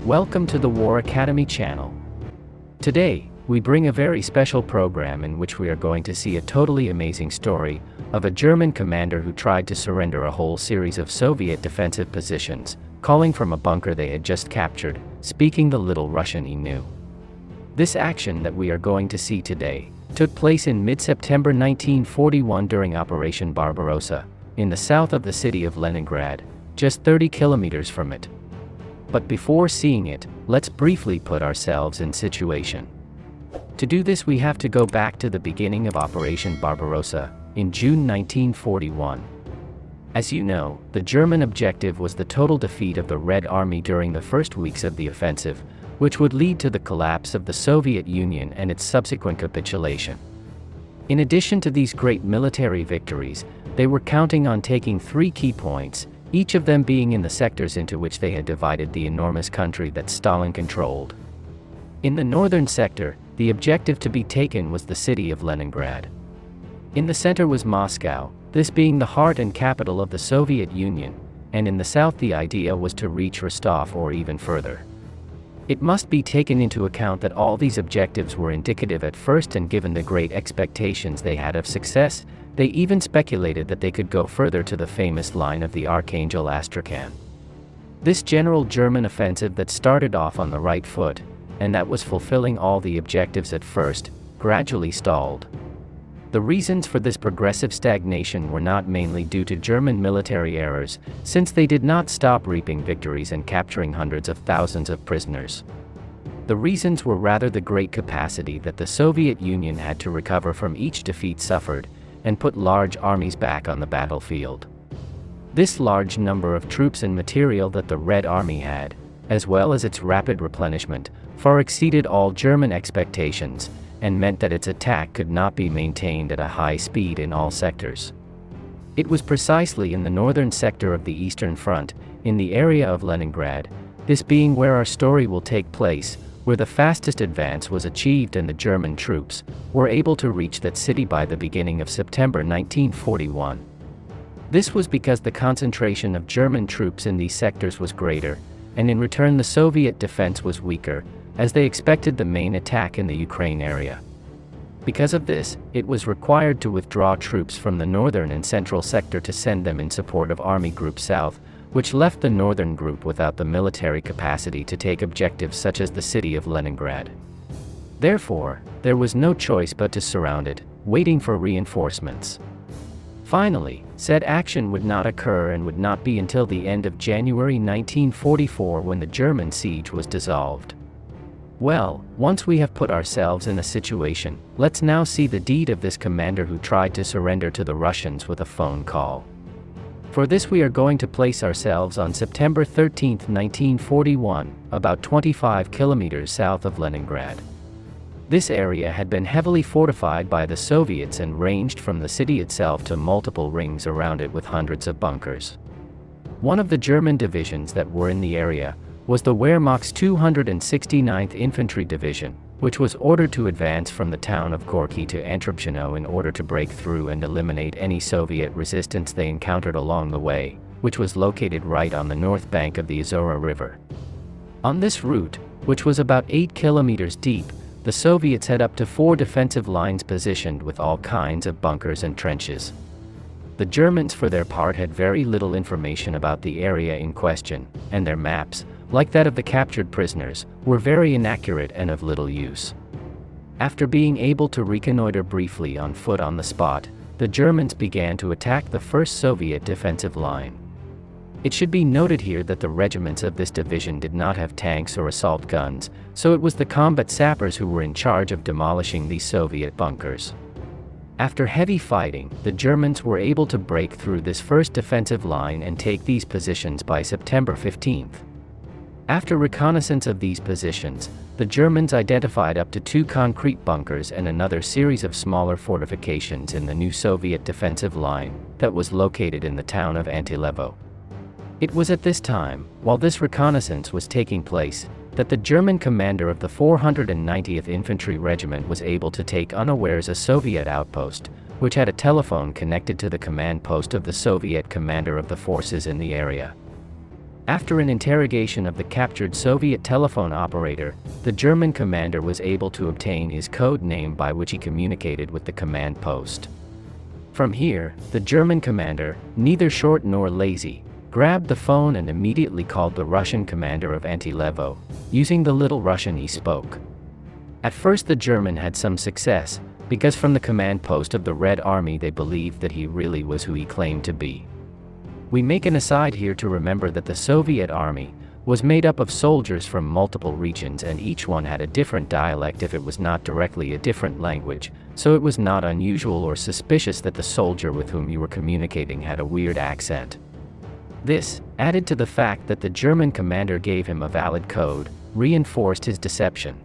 Welcome to the War Academy channel. Today, we bring a very special program in which we are going to see a totally amazing story of a German commander who tried to surrender a whole series of Soviet defensive positions, calling from a bunker they had just captured, speaking the little Russian he knew. This action that we are going to see today took place in mid-September 1941 during Operation Barbarossa, in the south of the city of Leningrad, just 30 kilometers from it. But before seeing it, let's briefly put ourselves in situation. To do this, we have to go back to the beginning of Operation Barbarossa, in June 1941. As you know, the German objective was the total defeat of the Red Army during the first weeks of the offensive, which would lead to the collapse of the Soviet Union and its subsequent capitulation. In addition to these great military victories, they were counting on taking 3 key points, each of them being in the sectors into which they had divided the enormous country that Stalin controlled. In the northern sector, the objective to be taken was the city of Leningrad. In the center was Moscow, this being the heart and capital of the Soviet Union, and in the south the idea was to reach Rostov or even further. It must be taken into account that all these objectives were indicative at first, and given the great expectations they had of success, they even speculated that they could go further to the famous line of the Archangel Astrakhan. This general German offensive that started off on the right foot, and that was fulfilling all the objectives at first, gradually stalled. The reasons for this progressive stagnation were not mainly due to German military errors, since they did not stop reaping victories and capturing hundreds of thousands of prisoners. The reasons were rather the great capacity that the Soviet Union had to recover from each defeat suffered, and put large armies back on the battlefield. This large number of troops and material that the Red Army had, as well as its rapid replenishment, far exceeded all German expectations, and meant that its attack could not be maintained at a high speed in all sectors. It was precisely in the northern sector of the Eastern Front, in the area of Leningrad, this being where our story will take place, where the fastest advance was achieved and the German troops were able to reach that city by the beginning of September 1941. This was because the concentration of German troops in these sectors was greater, and in return the Soviet defense was weaker, as they expected the main attack in the Ukraine area. Because of this, it was required to withdraw troops from the northern and central sector to send them in support of Army Group South, which left the northern group without the military capacity to take objectives such as the city of Leningrad. Therefore, there was no choice but to surround it, waiting for reinforcements. Finally, said action would not occur and would not be until the end of January 1944 when the German siege was dissolved. Well, once we have put ourselves in a situation, let's now see the deed of this commander who tried to surrender to the Russians with a phone call. For this we are going to place ourselves on September 13, 1941, about 25 kilometers south of Leningrad. This area had been heavily fortified by the Soviets and ranged from the city itself to multiple rings around it with hundreds of bunkers. One of the German divisions that were in the area was the Wehrmacht's 269th Infantry Division, which was ordered to advance from the town of Gorky to Antropshino in order to break through and eliminate any Soviet resistance they encountered along the way, which was located right on the north bank of the Azora River. On this route, which was about 8 kilometers deep, the Soviets had up to 4 defensive lines positioned with all kinds of bunkers and trenches. The Germans for their part had very little information about the area in question, and their maps, like that of the captured prisoners, were very inaccurate and of little use. After being able to reconnoiter briefly on foot on the spot, the Germans began to attack the first Soviet defensive line. It should be noted here that the regiments of this division did not have tanks or assault guns, so it was the combat sappers who were in charge of demolishing these Soviet bunkers. After heavy fighting, the Germans were able to break through this first defensive line and take these positions by September 15th. After reconnaissance of these positions, the Germans identified up to 2 concrete bunkers and another series of smaller fortifications in the new Soviet defensive line that was located in the town of Antilevo. It was at this time, while this reconnaissance was taking place, that the German commander of the 490th Infantry Regiment was able to take unawares a Soviet outpost, which had a telephone connected to the command post of the Soviet commander of the forces in the area. After an interrogation of the captured Soviet telephone operator, the German commander was able to obtain his code name by which he communicated with the command post. From here, the German commander, neither short nor lazy, grabbed the phone and immediately called the Russian commander of Antilevo, using the little Russian he spoke. At first the German had some success, because from the command post of the Red Army they believed that he really was who he claimed to be. We make an aside here to remember that the Soviet army was made up of soldiers from multiple regions, and each one had a different dialect if it was not directly a different language, so it was not unusual or suspicious that the soldier with whom you were communicating had a weird accent. This, added to the fact that the German commander gave him a valid code, reinforced his deception.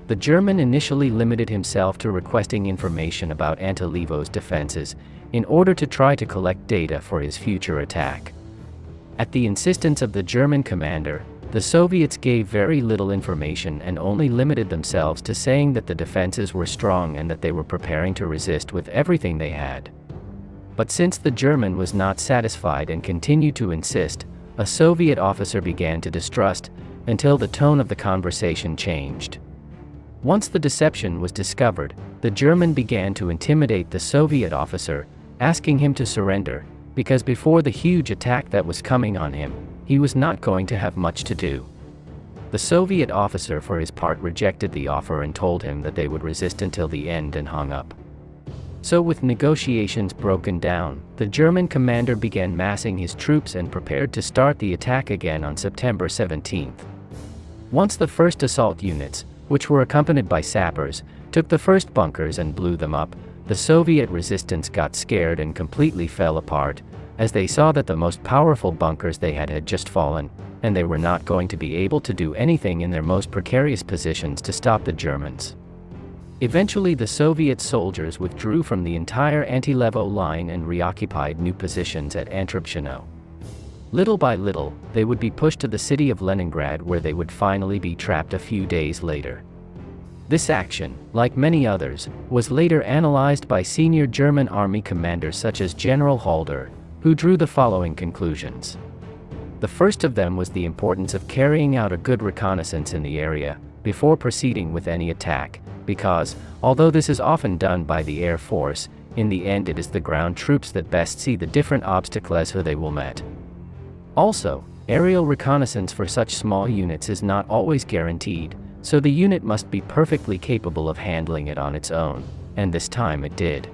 The German initially limited himself to requesting information about Antilevo's defenses, in order to try to collect data for his future attack. At the insistence of the German commander, the Soviets gave very little information and only limited themselves to saying that the defenses were strong and that they were preparing to resist with everything they had. But since the German was not satisfied and continued to insist, a Soviet officer began to distrust, until the tone of the conversation changed. Once the deception was discovered, the German began to intimidate the Soviet officer, asking him to surrender, because before the huge attack that was coming on him, he was not going to have much to do. The Soviet officer for his part rejected the offer and told him that they would resist until the end and hung up. So with negotiations broken down, the German commander began massing his troops and prepared to start the attack again on September 17th. Once the first assault units, which were accompanied by sappers, took the first bunkers and blew them up, the Soviet resistance got scared and completely fell apart, as they saw that the most powerful bunkers they had just fallen, and they were not going to be able to do anything in their most precarious positions to stop the Germans. Eventually the Soviet soldiers withdrew from the entire Antilevo line and reoccupied new positions at Antropshino. Little by little, they would be pushed to the city of Leningrad, where they would finally be trapped a few days later. This action, like many others, was later analyzed by senior German army commanders such as General Halder, who drew the following conclusions. The first of them was the importance of carrying out a good reconnaissance in the area, before proceeding with any attack, because, although this is often done by the Air Force, in the end it is the ground troops that best see the different obstacles they will meet. Also, aerial reconnaissance for such small units is not always guaranteed, so the unit must be perfectly capable of handling it on its own, and this time it did.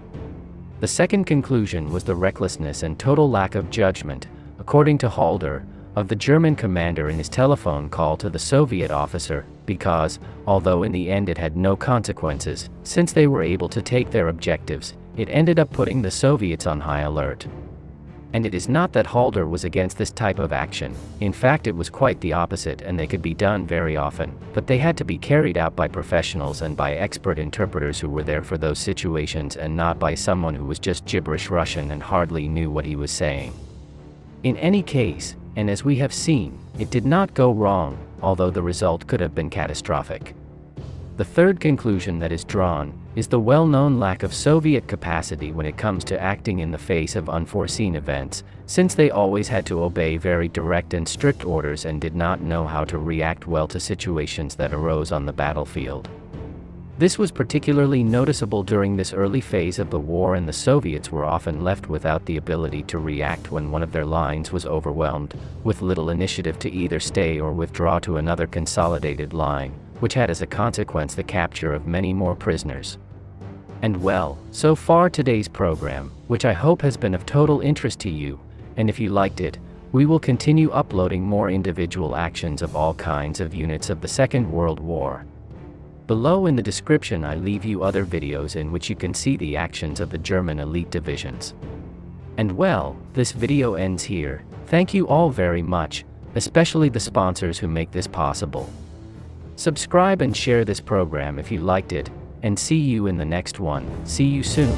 The second conclusion was the recklessness and total lack of judgment, according to Halder, of the German commander in his telephone call to the Soviet officer, because, although in the end it had no consequences, since they were able to take their objectives, it ended up putting the Soviets on high alert. And it is not that Halder was against this type of action, in fact it was quite the opposite, and they could be done very often, but they had to be carried out by professionals and by expert interpreters who were there for those situations, and not by someone who was just gibberish Russian and hardly knew what he was saying. In any case, and as we have seen, it did not go wrong, although the result could have been catastrophic. The third conclusion that is drawn is the well-known lack of Soviet capacity when it comes to acting in the face of unforeseen events, since they always had to obey very direct and strict orders and did not know how to react well to situations that arose on the battlefield. This was particularly noticeable during this early phase of the war, and the Soviets were often left without the ability to react when one of their lines was overwhelmed, with little initiative to either stay or withdraw to another consolidated line, which had as a consequence the capture of many more prisoners. And well, so far today's program, which I hope has been of total interest to you, and if you liked it, we will continue uploading more individual actions of all kinds of units of the Second World War. Below in the description I leave you other videos in which you can see the actions of the German elite divisions. And well, this video ends here. Thank you all very much, especially the sponsors who make this possible. Subscribe and share this program if you liked it, and see you in the next one. See you soon.